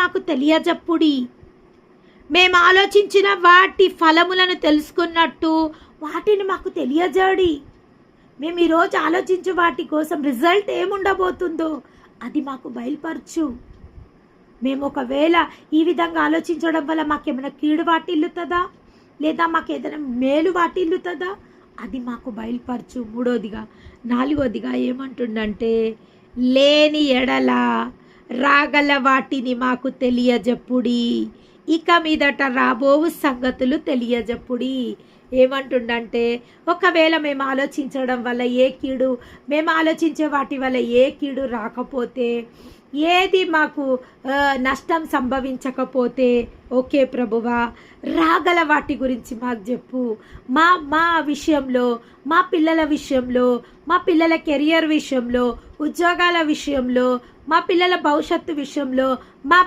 మాకు తెలియజెప్పుడి. మేము ఆలోచించిన వాటి ఫలములను తెలుసుకున్నట్టు వాటిని మాకు తెలియజేడి. మేము ఈరోజు ఆలోచించే వాటి కోసం రిజల్ట్ ఏముండబోతుందో అది మాకు బయలుపరచు. మేము ఒకవేళ ఈ విధంగా ఆలోచించడం వల్ల మాకేమైనా కీడు వాటిల్లుతుందా, లేదా మాకు ఏదైనా మేలు వాటిల్లుతుందా, అది మాకు బయలుపరచు. మూడోదిగా, నాలుగోదిగా ఏమంటుండంటే, లేని ఎడల రాగల వాటిని మాకు తెలియజెప్పుడి. ఇక మీదట రాబోవు సంగతులు తెలియజెప్పుడి. ఏమంటుండంటే, ఒకవేళ మేము ఆలోచించడం వల్ల మేము ఆలోచించే వాటి వల్ల ఏ కీడు రాకపోతే, ఏది మాకు నష్టం సంభవించకపోతే, ఓకే ప్రభువా, రాగల వాటి గురించి మాకు చెప్పు. మా విషయంలో, మా పిల్లల విషయంలో, మా పిల్లల కెరియర్ విషయంలో, ఉద్యోగాల విషయంలో, మా పిల్లల భవిష్యత్తు విషయంలో, మా